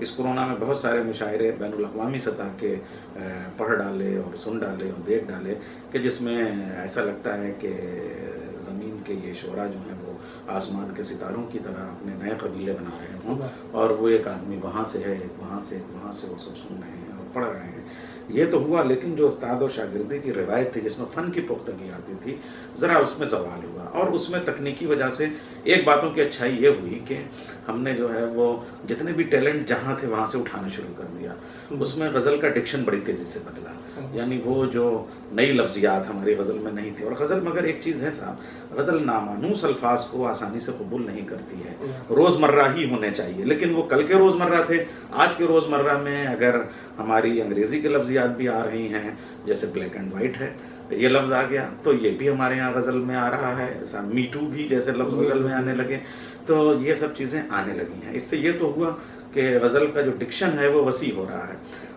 اس corona میں بہت سارے مشاعرے بین الاقوامی سطح کے پڑھ ڈالے اور سن ڈالے اور دیکھ ڈالے کہ جس میں ایسا لگتا ہے کہ زمین کے یہ شعراء جو ہیں وہ آسمان کے ستاروں کی طرح اپنے نئے قبیلے بنا رہے ہوں، اور وہ ایک آدمی وہاں سے ہے، ایک وہاں سے، ایک وہاں سے، وہ سب سن رہے ہیں اور پڑھ رہے ہیں۔ یہ تو ہوا، لیکن جو استاد اور شاگردی کی روایت تھی جس میں فن کی پختگی آتی تھی، ذرا اس میں زوال ہوا، اور اس میں تکنیکی وجہ سے ایک باتوں کی اچھائی یہ ہوئی کہ ہم نے جو ہے وہ جتنے بھی ٹیلنٹ جہاں تھے وہاں سے اٹھانا شروع کر دیا۔ اس میں غزل کا ڈکشن بڑی تیزی سے بدلا، یعنی وہ جو نئی لفظیات ہماری غزل میں نہیں تھی، اور غزل مگر ایک چیز ہے صاحب، غزل نامانوس الفاظ کو آسانی سے قبول نہیں کرتی ہے، روزمرہ ہی ہونے چاہیے، لیکن وہ کل کے روزمرہ تھے، آج کے روزمرہ میں اگر ہماری انگریزی کے لفظیات بھی آ رہی ہیں، جیسے بلیک اینڈ وائٹ ہے، یہ لفظ آ گیا تو یہ بھی ہمارے یہاں غزل میں آ رہا ہے، می ٹو بھی جیسے لفظ غزل میں آنے لگے، تو یہ سب چیزیں آنے لگی ہیں۔ اس سے یہ تو ہوا کہ غزل کا جو ڈکشن ہے وہ وسیع ہو رہا ہے،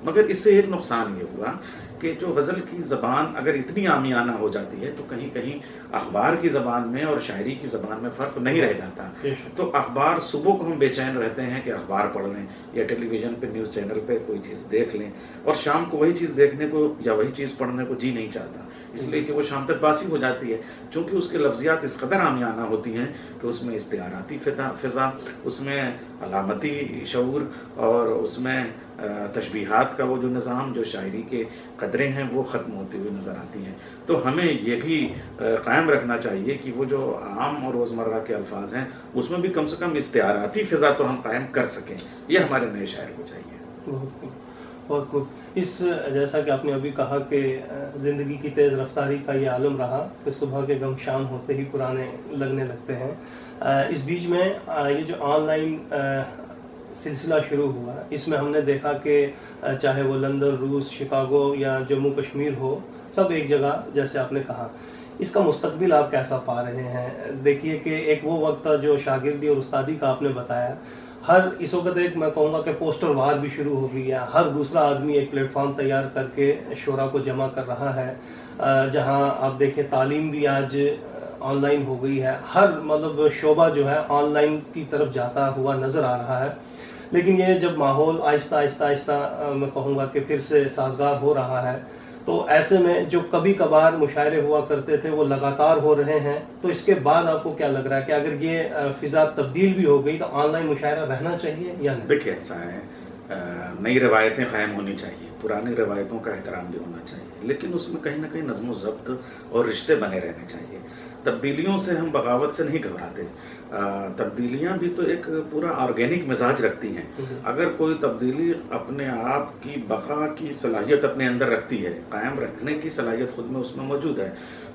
مگر اس سے ایک نقصان یہ ہوا کہ جو غزل کی زبان اگر اتنی عامیانہ ہو جاتی ہے تو کہیں کہیں اخبار کی زبان میں اور شاعری کی زبان میں فرق نہیں رہ جاتا۔ تو اخبار صبح کو ہم بے چین رہتے ہیں کہ اخبار پڑھ لیں یا ٹیلی ویژن پہ نیوز چینل پہ کوئی چیز دیکھ لیں، اور شام کو وہی چیز دیکھنے کو یا وہی چیز پڑھنے کو جی نہیں چاہتا، اس لیے کہ وہ شام تک باسی ہو جاتی ہے، چونکہ اس کے لفظیات اس قدر عامیانہ ہوتی ہیں کہ اس میں استعاراتی فضا، اس میں علامتی شعور، اور اس میں تشبیہات کا وہ جو نظام جو شاعری کے قدریں ہیں وہ ختم ہوتی ہوئی نظر آتی ہیں۔ تو ہمیں یہ بھی قائم رکھنا چاہیے کہ وہ جو عام اور روزمرہ کے الفاظ ہیں اس میں بھی کم سے کم استعاراتی فضا تو ہم قائم کر سکیں، یہ ہمارے نئے شاعر کو چاہیے۔ بہت خوب۔ اس جیسا کہ آپ نے ابھی کہا کہ زندگی کی تیز رفتاری کا یہ عالم رہا کہ صبح کے غم شام ہوتے ہی پرانے لگنے لگتے ہیں، اس بیچ میں یہ جو آن لائن سلسلہ شروع ہوا، اس میں ہم نے دیکھا کہ چاہے وہ لندن، روس، شکاگو یا جموں کشمیر ہو، سب ایک جگہ جیسے آپ نے کہا، اس کا مستقبل آپ کیسا پا رہے ہیں؟ دیکھیے کہ ایک وہ وقت تھا جو شاگردی اور استادی کا آپ نے بتایا، اس وقت ایک میں کہوں گا کہ پوسٹر وار بھی شروع ہو گئی ہے، ہر دوسرا آدمی ایک پلیٹ فارم تیار کر کے شعراء کو جمع کر رہا ہے، جہاں آپ دیکھیں تعلیم بھی آج آن لائن ہو گئی ہے، ہر مطلب شعبہ جو ہے آن لائن کی طرف جاتا ہوا نظر آ رہا ہے۔ لیکن یہ جب ماحول آہستہ آہستہ میں کہوں گا کہ پھر سے سازگار ہو رہا ہے، تو ایسے میں جو کبھی کبھار مشاعرے ہوا کرتے تھے وہ لگاتار ہو رہے ہیں، تو اس کے بعد آپ کو کیا لگ رہا ہے کہ اگر یہ فضا تبدیل بھی ہو گئی تو آن لائن مشاعرہ رہنا چاہیے یا نہیں؟ دیکھیے ایسا ہے، نئی روایتیں قائم ہونی چاہیے، پرانی روایتوں کا احترام بھی ہونا چاہیے، لیکن اس میں کہیں نہ کہیں نظم و ضبط اور رشتے بنے رہنے چاہیے۔ تبدیلیوں سے ہم بغاوت سے نہیں گھبراتے، تبدیلیاں بھی تو ایک پورا آرگینک مزاج رکھتی ہیں۔ اگر کوئی تبدیلی اپنے آپ کی بقا کی صلاحیت اپنے اندر رکھتی ہے، قائم رکھنے کی صلاحیت خود میں اس میں موجود ہے،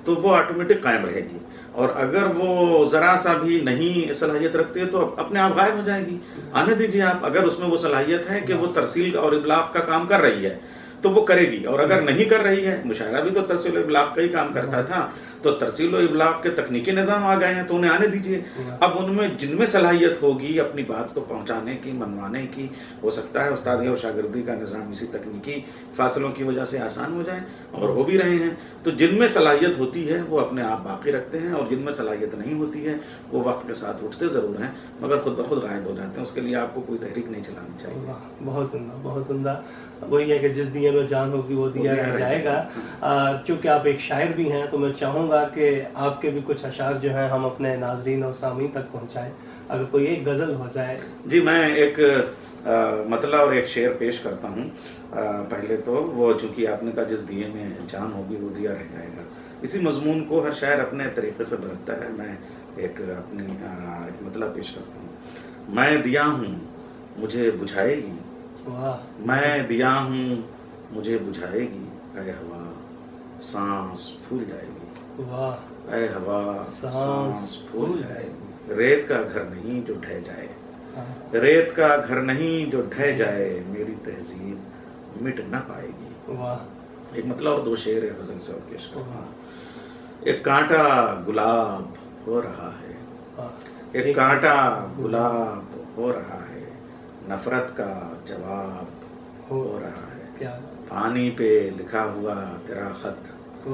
تو وہ آٹومیٹک قائم رہے گی، اور اگر وہ ذرا سا بھی نہیں صلاحیت رکھتی ہے تو اپنے آپ غائب ہو جائے گی۔ آنے دیجیے آپ، اگر اس میں وہ صلاحیت ہے کہ وہ ترسیل اور ابلاغ کا کام کر رہی ہے تو وہ کرے گی، اور اگر نہیں کر رہی ہے، مشاعرہ بھی تو ترسیل و ابلاغ کا ہی کام کرتا تھا، تو ترسیل و ابلاغ کے تکنیکی نظام آ گئے ہیں تو انہیں آنے دیجیے۔ اب ان میں جن میں صلاحیت ہوگی اپنی بات کو پہنچانے کی، منوانے کی، ہو سکتا ہے استادی اور شاگردی کا نظام اسی تکنیکی فاصلوں کی وجہ سے آسان ہو جائے، اور ہو بھی رہے ہیں۔ تو جن میں صلاحیت ہوتی ہے وہ اپنے آپ باقی رکھتے ہیں، اور جن میں صلاحیت نہیں ہوتی ہے وہ وقت کے ساتھ اٹھتے ضرور ہیں مگر خود بخود غائب ہو جاتے ہیں۔ اس کے لیے آپ کو کوئی تحریک نہیں چلانی چاہیے۔ بہت عمدہ، بہت عمدہ۔ وہی ہے کہ جس دیے میں جان ہوگی وہ دیا رہ جائے گا۔ چونکہ آپ ایک شاعر بھی ہیں تو میں چاہوں گا کہ آپ کے بھی کچھ اشعار جو ہیں ہم اپنے ناظرین اور سامعین تک پہنچائیں، اگر کوئی ایک غزل ہو جائے۔ جی، میں ایک مطلع اور ایک شعر پیش کرتا ہوں۔ پہلے تو وہ چونکہ آپ نے کہا جس دیے میں جان ہوگی وہ دیا رہ جائے گا، اسی مضمون کو ہر شاعر اپنے طریقے سے برتتا ہے۔ میں ایک اپنی ایک مطلع پیش کرتا ہوں۔ میں دیا ہوں مجھے بجھائے گی، میں دیا ہوں مجھے بجھائے گی، اے ہوا سانس پھول جائے گی، اے ہوا سانس پھول جائے گی۔ ریت کا گھر نہیں جو ڈھہ جائے، ریت کا گھر نہیں جو ڈھہ جائے، میری تہذیب مٹ نہ پائے گی۔ ایک مطلب اور دو شعر ہے غزل سے اور پیش کرتا ہوں۔ ایک کانٹا گلاب ہو رہا ہے، ایک کانٹا گلاب ہو رہا ہے، نفرت کا جواب ہو رہا ہے، پانی پہ لکھا ہوا تیرا خط،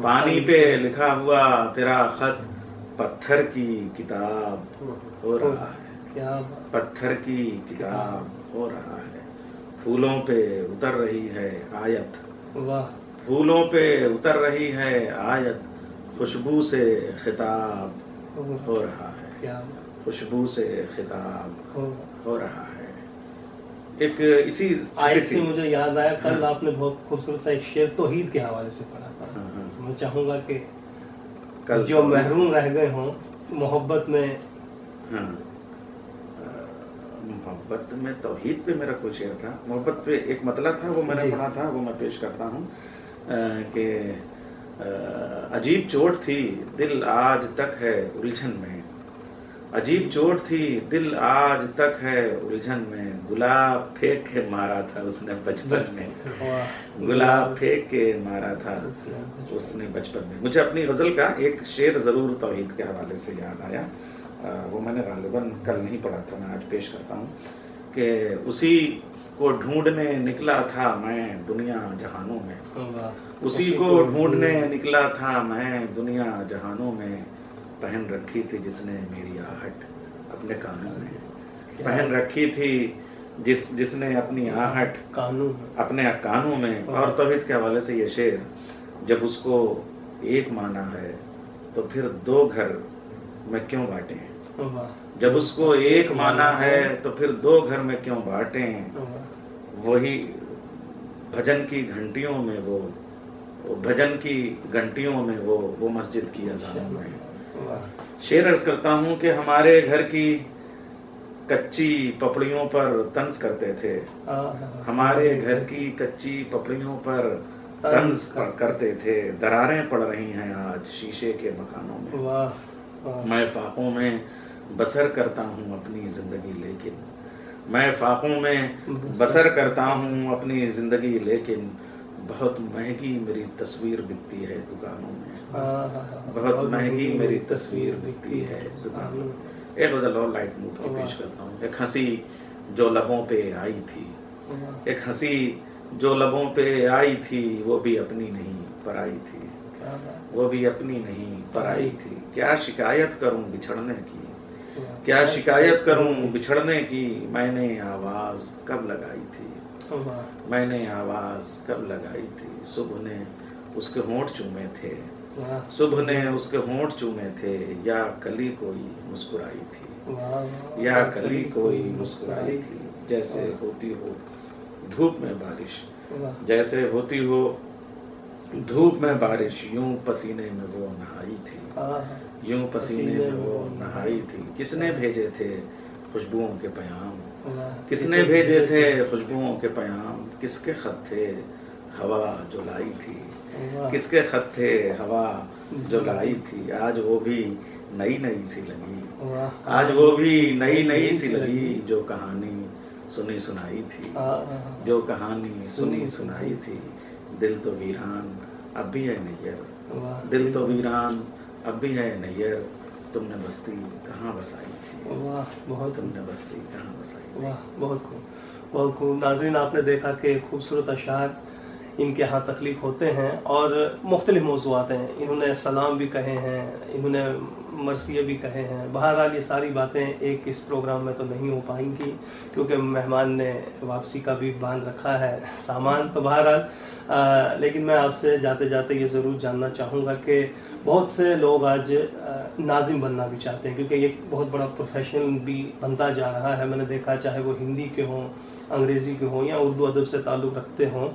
پانی پہ لکھا ہوا تیرا خط، پتھر کی کتاب ہو رہا ہے۔ کیا پتھر کی کتاب ہو رہا ہے، پھولوں پہ اتر رہی ہے آیت، واہ پھولوں پہ اتر رہی ہے آیت، خوشبو سے خطاب ہو رہا ہے، کیا خوشبو سے خطاب ہو رہا ہے۔ ایک اسی آیت سے مجھے یاد آیا، کل آپ نے بہت خوبصورت سا ایک شعر توحید کے حوالے سے پڑھا تھا۔ میں چاہوں گا کہ جو محروم رہ گئے ہوں محبت میں، محبت میں توحید پہ میرا کوئی شعر تھا، محبت پہ ایک مطلع تھا، وہ میں نے پڑھا تھا، وہ میں پیش کرتا ہوں کہ عجیب چوٹ تھی دل آج تک ہے الجھن میں، عجیب چوٹ تھی دل آج تک ہے الجھن میں، گلاب پھینک کے مارا تھا اس نے بچپن میں، گلاب پھینک کے مارا تھا اس نے بچپن میں۔ مجھے اپنی غزل کا ایک شعر ضرور توحید کے حوالے سے یاد آیا، وہ میں نے غالباً کل نہیں پڑھا تھا، میں آج پیش کرتا ہوں کہ اسی کو ڈھونڈنے نکلا تھا میں دنیا جہانوں میں، اسی کو ڈھونڈنے نکلا تھا میں دنیا جہانوں میں، پہن رکھی تھی جس نے میری آہٹ اپنے کانوں میں، پہن رکھی تھی جس نے اپنی آہٹ اپنے کانوں میں۔ اور توحید کے حوالے سے یہ شعر، جب اس کو ایک مانا ہے تو پھر دو گھر میں کیوں بانٹیں، جب اس کو ایک مانا ہے تو پھر دو گھر میں کیوں بانٹیں، وہی بھجن کی گھنٹیوں میں بھجن کی گھنٹیوں میں وہ مسجد کی اذانوں میں۔ شعر عرض کرتا ہوں کہ ہمارے گھر کی کچی پپڑیوں پر طنز کرتے تھے، ہمارے گھر کی کچی پپڑیوں پر طنز کرتے تھے، دراریں پڑ رہی ہیں آج شیشے کے مکانوں میں، میں فاقوں میں بسر کرتا ہوں اپنی زندگی لیکن، میں فاقوں میں بسر کرتا ہوں اپنی زندگی لیکن، بہت مہنگی میری تصویر بکتی ہے دکانوں میں، بہت مہنگی میری تصویر بکتی ہے دکانوں میں۔ ایک غزل اور لائٹ موڈ کی پیش کرتا ہوں، ایک ہنسی جو لبوں پہ آئی تھی، ایک ہنسی جو لبوں پہ آئی تھی، وہ بھی اپنی نہیں پرائی تھی، وہ بھی اپنی نہیں پرائی تھی، کیا شکایت کروں بچھڑنے کی، کیا شکایت کروں بچھڑنے کی، میں نے آواز کب لگائی تھی، میں نے آواز کب لگائی تھی، صبح نے اس کے ہونٹ چومے تھے، صبح نے اس کے ہونٹ چومے تھے، یا کلی کوئی مسکرائی تھی، یا کلی کوئی مسکرائی تھی، جیسے ہوتی ہو دھوپ میں بارش، جیسے ہوتی ہو دھوپ میں بارش، یوں پسینے میں وہ نہائی تھی، یوں پسینے میں وہ نہائی تھی، کس نے بھیجے تھے خوشبوؤں کے پیام، کس نے بھیجے تھے خوشبوؤں کے پیام، کس کے خط تھے ہوا جو لائی تھی، کس کے خط تھے ہوا جو لائی تھی، آج وہ بھی نئی نئی سی لگی، آج وہ بھی نئی نئی سی لگی، جو کہانی سنی سنائی تھی، جو کہانی سنی سنائی تھی، دل تو ویران اب بھی ہے نیر، دل تو ویران اب بھی ہے نیر، تم نے بستی کہاں بسائی تھی، بہت تم نے بستی کہاں بسائی تھی۔ واہ بہت خوب، بہت خوب۔ ناظرین آپ نے دیکھا کہ خوبصورت اشعار ان کے ہاں تخلیق ہوتے ہیں اور مختلف موضوعات ہیں، انہوں نے سلام بھی کہے ہیں، انہوں نے مرثیے بھی کہے ہیں، بہرحال یہ ساری باتیں ایک اس پروگرام میں تو نہیں ہو پائیں گی کیونکہ مہمان نے واپسی کا بھی باندھ رکھا ہے سامان، تو بہرحال لیکن میں آپ سے جاتے جاتے یہ ضرور جاننا چاہوں گا کہ بہت سے لوگ آج ناظم بننا بھی چاہتے ہیں کیونکہ یہ بہت بڑا پروفیشن بھی بنتا جا رہا ہے، میں نے دیکھا چاہے وہ ہندی کے ہوں، انگریزی کے ہوں یا اردو ادب سے تعلق رکھتے ہوں،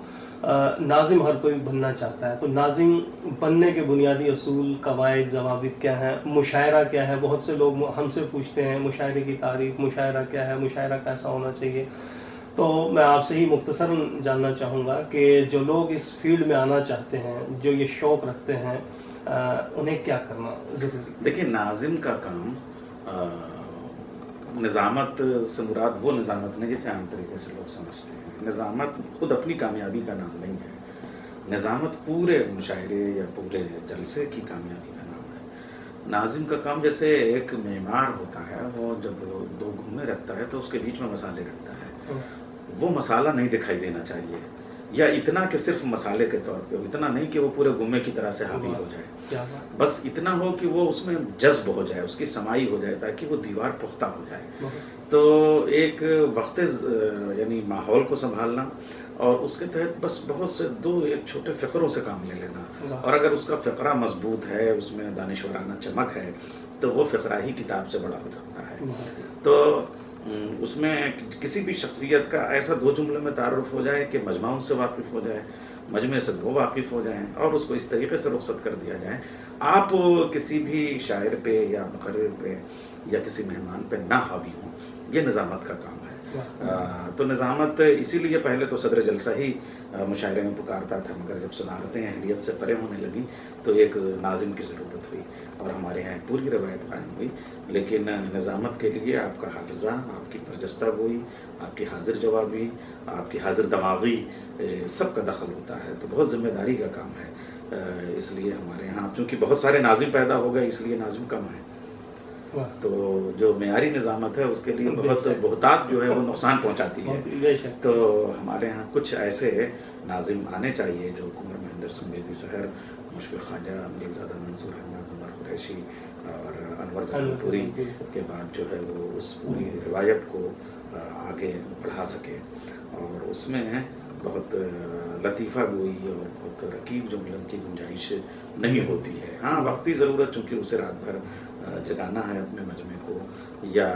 ناظم ہر کوئی بننا چاہتا ہے۔ تو ناظم بننے کے بنیادی اصول، قواعد، ضوابط کیا ہیں، مشاعرہ کیا ہے؟ بہت سے لوگ ہم سے پوچھتے ہیں مشاعرے کی تعریف، مشاعرہ کیا ہے، مشاعرہ کیسا ہونا چاہیے؟ تو میں آپ سے ہی مختصر جاننا چاہوں گا کہ جو لوگ اس فیلڈ میں آنا چاہتے ہیں، جو یہ شوق رکھتے ہیں، انہیں کیا کرنا ضروری ہے؟ دیکھیں، ناظم کا کام نظامت سے مراد وہ نظامت نہیں جسے عام طریقے سے لوگ سمجھتے ہیں۔ نظامت خود اپنی کامیابی کا نام نہیں ہے، نظامت پورے مشاعرے یا پورے جلسے کی کامیابی کا نام ہے۔ ناظم کا کام جیسے ایک معمار ہوتا ہے، وہ جب دو گھومے رکھتا ہے تو اس کے بیچ میں مسالے رکھتا ہے، وہ مسالہ نہیں دکھائی دینا چاہیے، یا اتنا کہ صرف مسالے کے طور پہ ہو، اتنا نہیں کہ وہ پورے گمے کی طرح سے حاوی ہو جائے، بس اتنا ہو کہ وہ اس میں جذب ہو جائے، اس کی سمائی ہو جائے، تاکہ وہ دیوار پختہ ہو جائے۔ تو ایک وقت یعنی ماحول کو سنبھالنا، اور اس کے تحت بس بہت سے ایک چھوٹے فقروں سے کام لے لینا، اور اگر اس کا فقرہ مضبوط ہے، اس میں دانشورانہ چمک ہے، تو وہ فقرہ ہی کتاب سے بڑا ہو سکتا ہے۔ تو اس میں کسی بھی شخصیت کا ایسا 2 جملے میں تعارف ہو جائے کہ مجمع ان سے واقف ہو جائے، مجمع سے وہ واقف ہو جائیں، اور اس کو اس طریقے سے رخصت کر دیا جائے، آپ کسی بھی شاعر پہ یا مقرر پہ یا کسی مہمان پہ نہ حاوی ہوں۔ یہ نظامت کا کام ہے۔ تو نظامت اسی لیے پہلے تو صدر جلسہ ہی مشاعرے میں پکارتا تھا، مگر جب صدارتیں اہلیت سے پرے ہونے لگیں تو ایک ناظم کی ضرورت ہوئی، اور ہمارے یہاں ایک پوری روایت قائم ہوئی۔ لیکن نظامت کے لیے آپ کا حافظہ، آپ کی برجستہ گوئی، آپ کی حاضر جوابی، آپ کی حاضر دماغی، سب کا دخل ہوتا ہے، تو بہت ذمہ داری کا کام ہے۔ اس لیے ہمارے یہاں چونکہ بہت سارے ناظم پیدا ہو گئے، اس لیے ناظم کم ہیں، تو جو معیاری نظامت ہے اس کے لیے بہت بہتات جو ہے وہ نقصان پہنچاتی ہے۔ تو ہمارے ہاں کچھ ایسے ناظم آنے چاہیے جو کنور مہندر سنگھ بیدی سحر، مشفق خواجہ، ملک زادہ منصور احمد، عمر قریشی اور انور جلال پوری کے بعد جو ہے وہ اس پوری روایت کو آگے بڑھا سکے، اور اس میں بہت لطیفہ گوئی اور بہت رقیق جملوں کی گنجائش نہیں ہوتی ہے۔ ہاں وقتی ضرورت، چونکہ اسے رات بھر جگانا ہے اپنے مجمع کو یا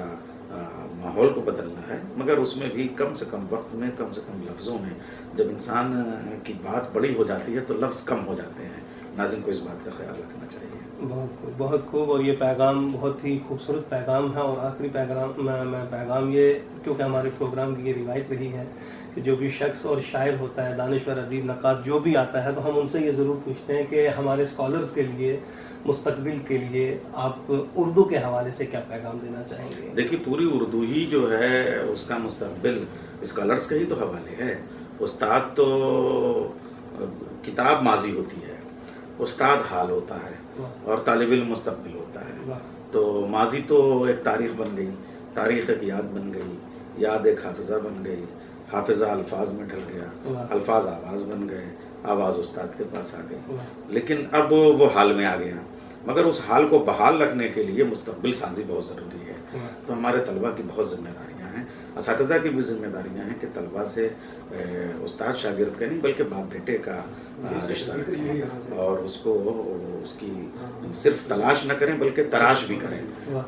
ماحول کو بدلنا ہے، مگر اس میں بھی کم سے کم وقت میں، کم سے کم لفظوں میں، جب انسان کی بات بڑی ہو جاتی ہے تو لفظ کم ہو جاتے ہیں۔ ناظم کو اس بات کا خیال رکھنا چاہیے۔ بہت خوب، اور یہ پیغام بہت ہی خوبصورت پیغام ہے، اور آخری پیغام یہ، کیونکہ ہمارے پروگرام کی یہ روایت رہی ہے کہ جو بھی شخص اور شاعر ہوتا ہے، دانشور، ادیب، نقاد جو بھی آتا ہے، تو ہم ان سے یہ ضرور پوچھتے ہیں کہ ہمارے اسکالرز کے لیے، مستقبل کے لیے آپ اردو کے حوالے سے کیا پیغام دینا چاہیں گے؟ دیکھیے پوری اردو ہی جو ہے اس کا مستقبل اسکالرز کے ہی تو حوالے ہے۔ استاد تو کتاب ماضی ہوتی ہے، استاد حال ہوتا ہے، اور طالب علم مستقبل ہوتا ہے۔ تو ماضی تو ایک تاریخ بن گئی، تاریخ ایک یاد بن گئی، یاد ایک حافظہ بن گئی، حافظہ الفاظ میں ڈھل گیا، الفاظ آواز بن گئے، آواز استاد کے پاس آ گئی، لیکن اب وہ حال میں آ گیا۔ مگر اس حال کو بحال رکھنے کے لیے مستقبل سازی بہت ضروری ہے۔ تو ہمارے طلبہ کی بہت ذمہ داریاں ہیں، اساتذہ کی بھی ذمہ داریاں ہیں کہ طلبہ سے استاد شاگرد کا نہیں بلکہ باپ بیٹے کا رشتہ رکھیں، اور اس کو اس کی صرف تلاش نہ کریں بلکہ تراش بھی کریں،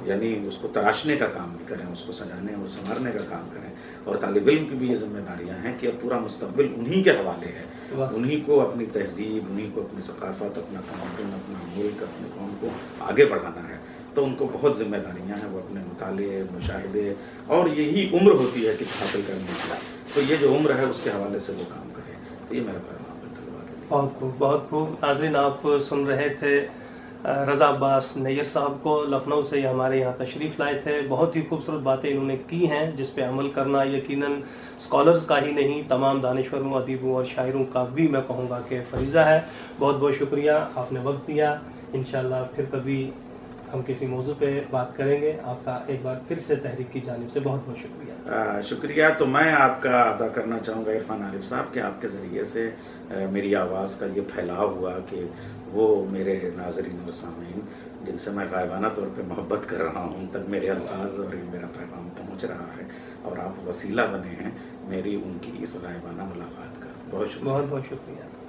یعنی اس کو تراشنے کا کام بھی کریں، اس کو سجانے اور سنوارنے کا کام کریں۔ اور طالب علم کی بھی یہ ذمہ داریاں ہیں کہ اب پورا مستقبل انہی کے حوالے ہے، انہی کو اپنی تہذیب، انہی کو اپنی ثقافت، اپنا تمدن، اپنا ملک، اپنے قوم کو آگے بڑھانا ہے۔ تو ان کو بہت ذمہ داریاں ہیں، وہ اپنے مطالعے، مشاہدے، اور یہی عمر ہوتی ہے کہ حاصل کرنے کی، تو یہ جو عمر ہے اس کے حوالے سے وہ کام کریں۔ تو یہ میرا پیغام ہے طلباء کے لیے۔ بہت خوب، بہت خوب۔ ناظرین، آپ سن رہے تھے رضا عباس نیر صاحب کو، لکھنؤ سے یہ ہمارے یہاں تشریف لائے تھے۔ بہت ہی خوبصورت باتیں انہوں نے کی ہیں جس پہ عمل کرنا یقیناً اسکالرز کا ہی نہیں، تمام دانشوروں، ادیبوں اور شاعروں کا بھی میں کہوں گا کہ فریضہ ہے۔ بہت بہت شکریہ، آپ نے وقت دیا۔ انشاءاللہ پھر کبھی ہم کسی موضوع پہ بات کریں گے۔ آپ کا ایک بار پھر سے تحریک کی جانب سے بہت بہت شکریہ۔ شکریہ۔ تو میں آپ کا ادا کرنا چاہوں گا عرفان عارف صاحب کہ آپ کے ذریعے سے میری آواز کا یہ پھیلاؤ ہوا کہ وہ میرے ناظرین اور سامعین جن سے میں غائبانہ طور پہ محبت کر رہا ہوں تک میرے الفاظ اور میرا پیغام پہنچ رہا ہے، اور آپ وسیلہ بنے ہیں میری ان کی اس غائبانہ ملاقات کا۔ بہت شکریہ۔ بہت بہت شکریہ۔